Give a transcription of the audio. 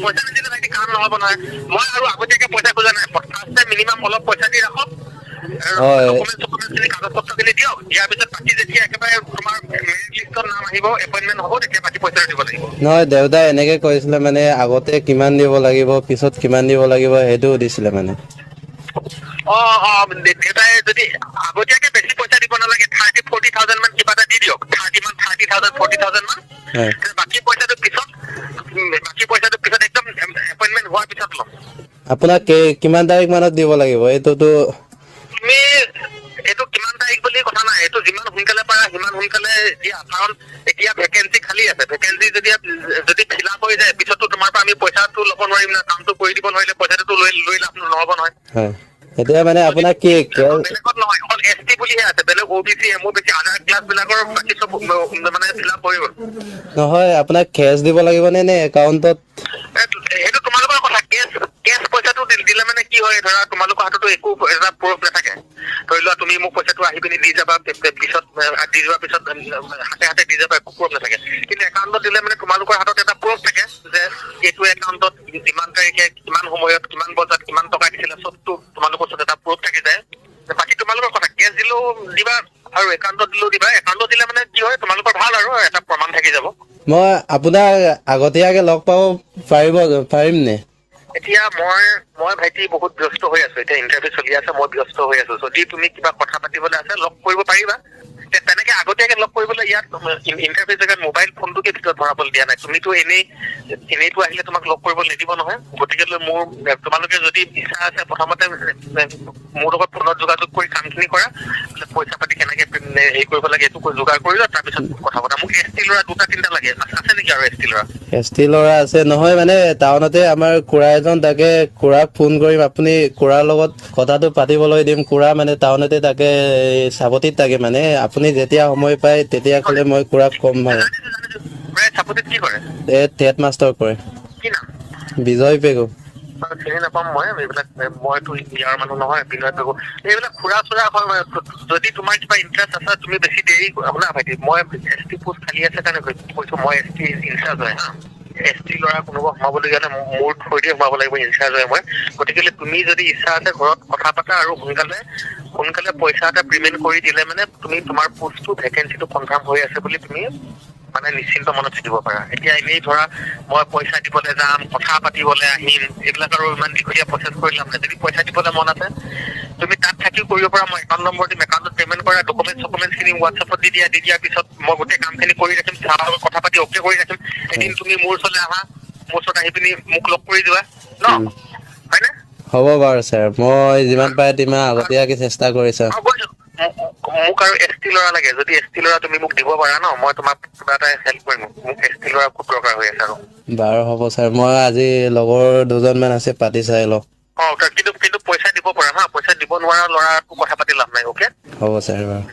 পইচা নিদিলে ভাইটি কাম নহ'ব নহয়। মই আৰু আগতীয়াকে পইচা খোজা নাই, ফাৰ্ষ্টে মিনিমাম অলপ পইচা দি ৰাখক, ডকুমেণ্টখিনি কাগজ পত্ৰখিনি দিয়ক, দিয়াৰ পিছত বাকী যেতিয়া একেবাৰে তোমাৰ মেৰিট লিষ্টত নাম আহিব, এপইণ্টমেণ্ট হ'ব, তেতিয়া বাকী পইচাটো দিব লাগিব। নহয় দেউতাই এনেকে কৈছিলে মানে আগতে কিমান দিব লাগিব পিছত কিমান দিব লাগিব সেইটো দিছিলে মানে। দেউতাই যদি আগতীয়াকে বেছি পইচা দিব নালাগে, 30-40,000 মান কিবা এটা দি দিয়ক, 30,000-40,000 মান। হয়। বাকী পইচাটো পিছত একদম এপইণ্টমেণ্ট হোৱাৰ পিছত ল'ম। আপোনাক কিমান তাৰিখ মানত দিব লাগিব এইটোতো? তুমি এইটো কিমান তাৰিখ বুলি কথা নাই, এইটো যিমান সোনকালে পাৰা সিমান সোনকালে দিয়া, কাৰণ এতিয়া ভেকেঞ্চি খালী আছে। ভেকেঞ্চি যদি ফিল আপ হৈ যায়, পিছতো তোমাৰ পৰা আমি পইচাটো ল'ব নোৱাৰিম না, কামটো কৰি দিব নোৱাৰিলে পইচাটো লৈ লাভ নহ'ব নহয়। হয়, এতিয়া মানে আপোনাক কি বেলেগত নহয়, অকল ST বুলিহে আছে, বেলেগ OBC MOBC আধাৰ ক্লাছ বিলাকৰ বাকী চব মানে ফিল আপ হৈ গ'ল। নহয় আপোনাক কেছ দিব লাগিব নে একাউণ্টত? সেইটো তোমালোকৰ কথা। কেছ পইচাটো দিলে মানে কি হয়, ধৰা তোমালোকৰ হাততো একো এটা প্ৰুফ নাথাকে। ধৰি লোৱা তুমি মোক পইচাটো আহি পিনি দি যাবা, পিছত দি যোৱাৰ পিছত হাতে দি যাবা, একো প্ৰুফ নাথাকে। কিন্তু একাউণ্টত দিলে মানে তোমালোকৰ হাতত এটা প্ৰুফ থাকে যে এইটো একাউণ্টত কিমান তাৰিখে কিমান সময়ত কিমান বজাত কিমান টকা দিছিলে, চবটো তোমালোকৰ ওচৰত এটা প্ৰুফ থাকি যায়। বাকী তোমালোকৰ কথা, কেছ দিলেও দিবা আৰু একাউণ্টত দিলেও দিবা। একাউণ্টত দিলে মানে কি হয়, তোমালোকৰ ভাল আৰু এটা প্ৰমাণ থাকি যাব। মই আপোনাক আগতীয়াকে লগ পাব পাৰিম নে? এতিয়া মই ভাইটি বহুত ব্যস্ত হৈ আছো, এতিয়া ইণ্টাৰভিউ চলি আছে, মই ব্যস্ত হৈ আছো। যদি তুমি কিবা কথা পাতিবলৈ আছে লগ কৰিব পাৰিবা। তেনেকে আগতীয়াকে লগ কৰিবলৈ ইয়াত ইণ্টাৰভিউ জেগাত মোবাইল ফোনটোকে ভিতৰত ভৰাবলৈ দিয়া নাই। তুমিতো এনেইতো আহিলে তোমাক লগ কৰিবলৈ নিদিব নহয়। গতিকে তোমালোকে যদি ইচ্ছা আছে, প্ৰথমতে মোৰ লগত ফোনত যোগাযোগ কৰি কামখিনি কৰা, পইচা পাতি কেনেকে হেৰি কৰিব লাগে এইটো যোগাৰ কৰি লোৱা, তাৰপিছত কথা পতা। মোক ST ল'ৰা 2-3টা লাগে, আছে নেকি আৰু ST ল'ৰা? ST ল'ৰা আছে নহয়, মানে টাউনতে আমাৰ খুৰা এজন, তাকে খুৰাক ফোন কৰিম, আপুনি খুৰাৰ লগত কথাটো পাতিবলৈ দিম। খুৰা মানে টাউনতে তাকে চাপতিত থাকে, মানে আপুনি যেতিয়া সময় পায় তেতিয়া ক'লে মই খুৰাক ক'ম মানে। চাপতিত কি কৰে? টেট মাষ্টাৰ কৰে। কি নাম? বিজয় পেগু। চিনি নাপাম মই, এইবিলাক মইতো ইয়াৰ মানুহ নহয়, বিনয় পেগু এইবিলাক খুৰা-চুৰা হয়। যদি তোমাৰ কিবা ইণ্টাৰেষ্ট আছে, তুমি বেছি দেৰি শুনা ভাইটি, মই ST পোষ্ট খালী আছে কাৰণে কৈছো, মই ST ইনচাৰ্জ হয় হা। ST ল'ৰা কোনোবা সোমাবলগীয়া হ'লে মোৰ থৈ দিয়ে সোমাব লাগিব, ইনচাৰ্জ হয় মই। গতিকে তুমি যদি ইচ্ছা আছে ঘৰত কথা পাতা আৰু সোনকালে পইচা এটা পেমেণ্ট কৰি দিলে মানে তুমি তোমাৰ পোষ্টটো ভেকেঞ্চিটো কনফাৰ্ম হৈ আছে বুলি তুমি মানে নিশ্চিন্ত মনত থাকিব পাৰা। এতিয়া এনেই ধৰা মই পইচা দিবলৈ যাম, কথা পাতিবলৈ আহিম, এইবিলাক আৰু ইমান দীঘলীয়া প্ৰচেছ কৰি লাভ নাই। যদি পইচা দিবলৈ মন আছে তুমি তাত থাকি কৰিব পৰা, মই একাউণ্ট নম্বৰ দিম, একাউণ্টত পেমেণ্ট কৰা, ডকুমেণ্টখিনি হোৱাটছএপত দি দিয়াৰ পিছত মই গোটেই কামখিনি কৰি ৰাখিম, ছাৰৰ লগত কথা পাতি অ'কে কৰি ৰাখিম। এদিন তুমি মোৰ ওচৰলৈ আহা, মোৰ ওচৰত আহি পিনি মোক লগ কৰি যোৱা ন, হয়নে? হ'ব বাৰু ছাৰ, মই যিমান পাৰে তিমান আগতীয়াকে চেষ্টা কৰিছোঁ। মোক আৰু ST ল'ৰা লাগে, যদি ST ল'ৰা তুমি মোক দিব পাৰা ন, মই তোমাক কিবা এটা হেল্প কৰিম। মোক ST ল'ৰা খুব দৰকাৰ হৈ আছে আৰু। বাৰু হ'ব ছাৰ, মই আজি লগৰ 2জনমান আছে, পাতি চাই লওঁ। কিন্তু পইচা দিব পাৰা হা, পইচা দিব নোৱাৰা ল'ৰাটো কথা পাতি লাভ নাই। অ'কে, হ'ব ছাৰ বাৰু।